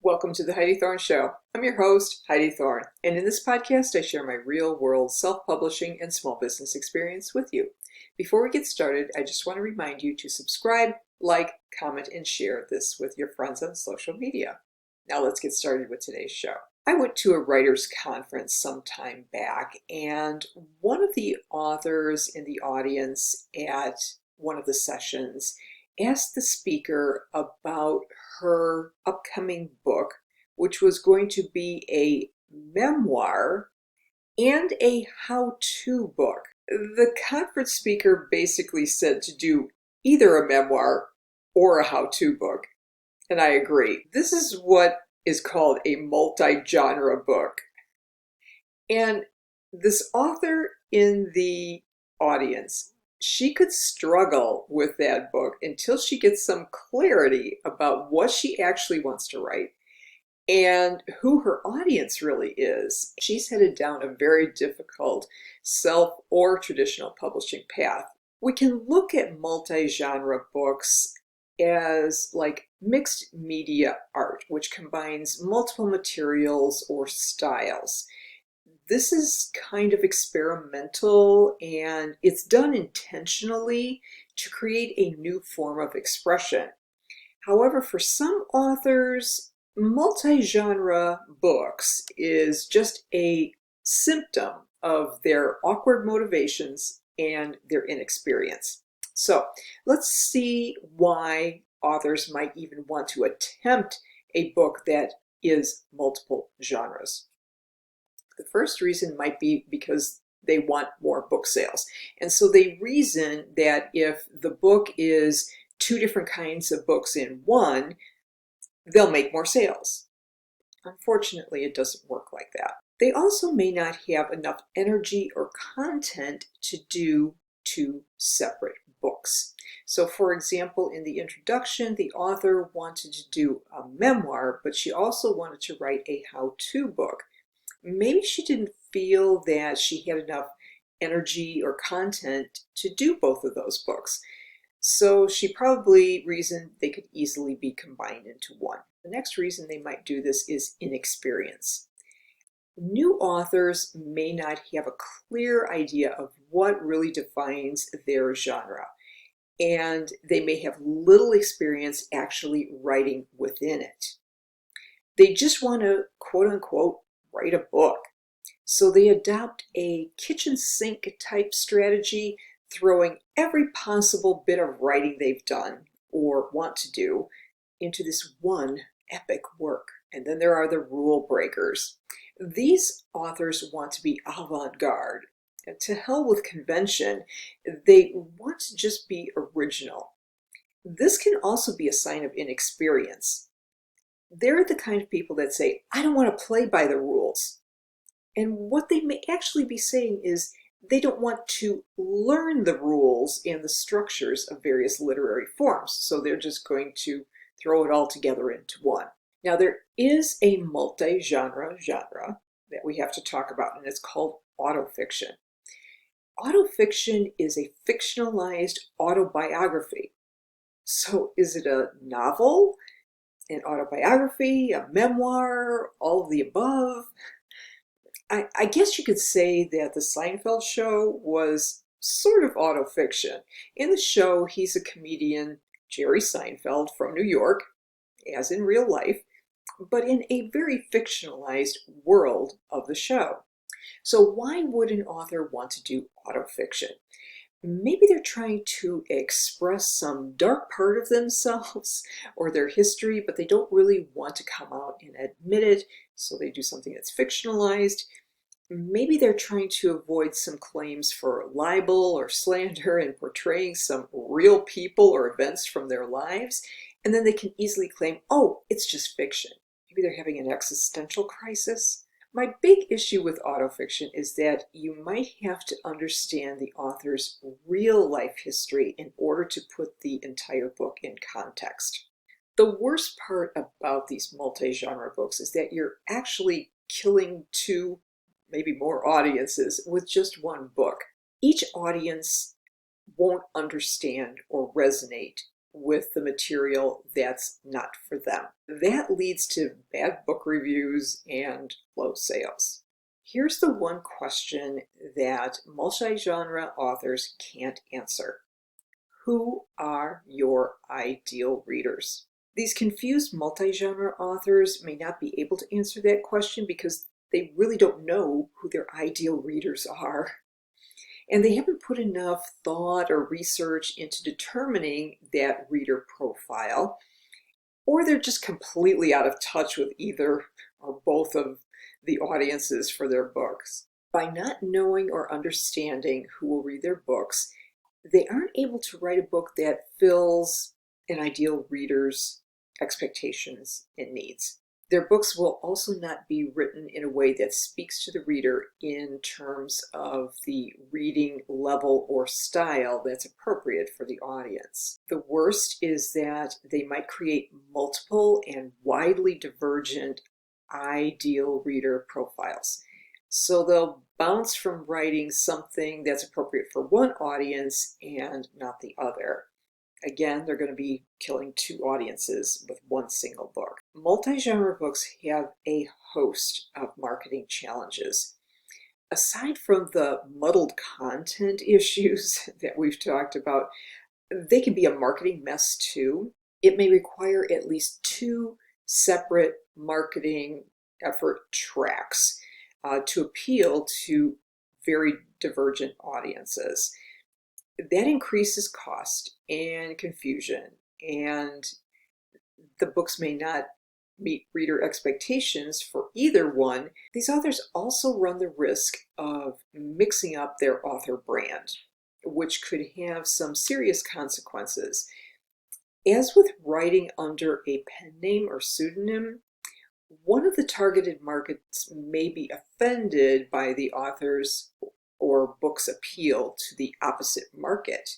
Welcome to the Heidi Thorne Show. I'm your host, Heidi Thorne, and in this podcast, I share my real-world self-publishing and small business experience with you. Before we get started, I just want to remind you to subscribe, like, comment, and share this with your friends on social media. Now let's get started with today's show. I went to a writers' conference some time back, and one of the authors in the audience at one of the sessions asked the speaker about her upcoming book, which was going to be a memoir and a how-to book. The conference speaker basically said to do either a memoir or a how-to book, and I agree. This is what is called a multi-genre book. And this author in the audience, she could struggle with that book until she gets some clarity about what she actually wants to write and who her audience really is. She's headed down a very difficult self or traditional publishing path. We can look at multi-genre books as like mixed media art, which combines multiple materials or styles. This is kind of experimental, and it's done intentionally to create a new form of expression. However, for some authors, multi-genre books is just a symptom of their awkward motivations and their inexperience. So let's see why authors might even want to attempt a book that is multiple genres. The first reason might be because they want more book sales. And so they reason that if the book is two different kinds of books in one, they'll make more sales. Unfortunately, it doesn't work like that. They also may not have enough energy or content to do two separate books. So for example, in the introduction, the author wanted to do a memoir, but she also wanted to write a how-to book. Maybe she didn't feel that she had enough energy or content to do both of those books. So she probably reasoned they could easily be combined into one. The next reason they might do this is inexperience. New authors may not have a clear idea of what really defines their genre, and they may have little experience actually writing within it. They just want to, quote unquote, write a book. So they adopt a kitchen sink type strategy, throwing every possible bit of writing they've done or want to do into this one epic work. And then there are the rule breakers. These authors want to be avant-garde. And to hell with convention, they want to just be original. This can also be a sign of inexperience. They're the kind of people that say, I don't want to play by the rules. And what they may actually be saying is they don't want to learn the rules and the structures of various literary forms. So they're just going to throw it all together into one. Now there is a multi-genre genre that we have to talk about, and it's called autofiction. Autofiction is a fictionalized autobiography. So is it a novel, an autobiography, a memoir, all of the above? I guess you could say that the Seinfeld show was sort of autofiction. In the show, he's a comedian, Jerry Seinfeld, from New York, as in real life, but in a very fictionalized world of the show. So why would an author want to do autofiction? Maybe they're trying to express some dark part of themselves or their history, but they don't really want to come out and admit it, so they do something that's fictionalized. Maybe they're trying to avoid some claims for libel or slander and portraying some real people or events from their lives, and then they can easily claim, oh, it's just fiction. Maybe they're having an existential crisis. My big issue with autofiction is that you might have to understand the author's real life history in order to put the entire book in context. The worst part about these multi-genre books is that you're actually killing two, maybe more audiences with just one book. Each audience won't understand or resonate with the material that's not for them. That leads to bad book reviews and low sales. Here's the one question that multi-genre authors can't answer. Who are your ideal readers? These confused multi-genre authors may not be able to answer that question because they really don't know who their ideal readers are. And they haven't put enough thought or research into determining that reader profile, or they're just completely out of touch with either or both of the audiences for their books. By not knowing or understanding who will read their books, they aren't able to write a book that fills an ideal reader's expectations and needs. Their books will also not be written in a way that speaks to the reader in terms of the reading level or style that's appropriate for the audience. The worst is that they might create multiple and widely divergent ideal reader profiles. So they'll bounce from writing something that's appropriate for one audience and not the other. Again, they're going to be killing two audiences with one single book. Multi-genre books have a host of marketing challenges. Aside from the muddled content issues that we've talked about, they can be a marketing mess too. It may require at least two separate marketing effort tracks to appeal to very divergent audiences. That increases cost and confusion, and the books may not meet reader expectations for either one. These authors also run the risk of mixing up their author brand, which could have some serious consequences. As with writing under a pen name or pseudonym, one of the targeted markets may be offended by the author's or book's appeal to the opposite market.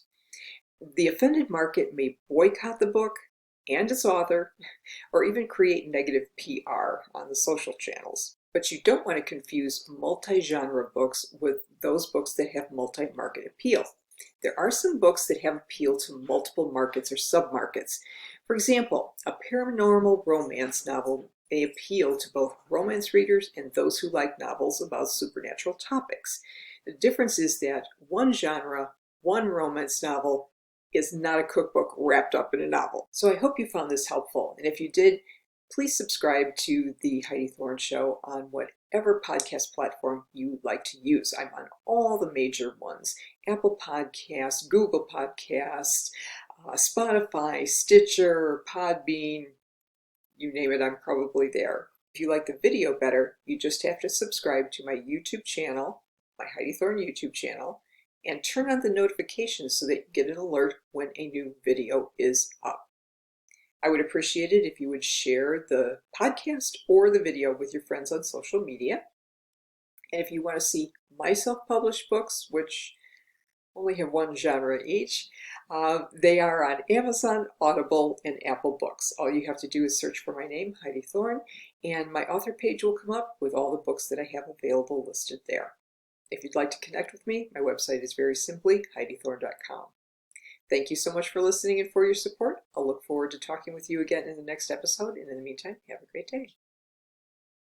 The offended market may boycott the book and its author, or even create negative PR on the social channels. But you don't want to confuse multi-genre books with those books that have multi-market appeal. There are some books that have appeal to multiple markets or submarkets. For example, a paranormal romance novel may appeal to both romance readers and those who like novels about supernatural topics. The difference is that one genre, one romance novel, is not a cookbook wrapped up in a novel. So I hope you found this helpful. And if you did, please subscribe to The Heidi Thorne Show on whatever podcast platform you like to use. I'm on all the major ones: Apple Podcasts, Google Podcasts, Spotify, Stitcher, Podbean, you name it, I'm probably there. If you like the video better, you just have to subscribe to my YouTube channel, my Heidi Thorne YouTube channel, and turn on the notifications so that you get an alert when a new video is up. I would appreciate it if you would share the podcast or the video with your friends on social media. And if you want to see my self-published books, which only have one genre each, they are on Amazon, Audible, and Apple Books. All you have to do is search for my name, Heidi Thorne, and my author page will come up with all the books that I have available listed there. If you'd like to connect with me, my website is very simply HeidiThorne.com. Thank you so much for listening and for your support. I'll look forward to talking with you again in the next episode. And in the meantime, have a great day.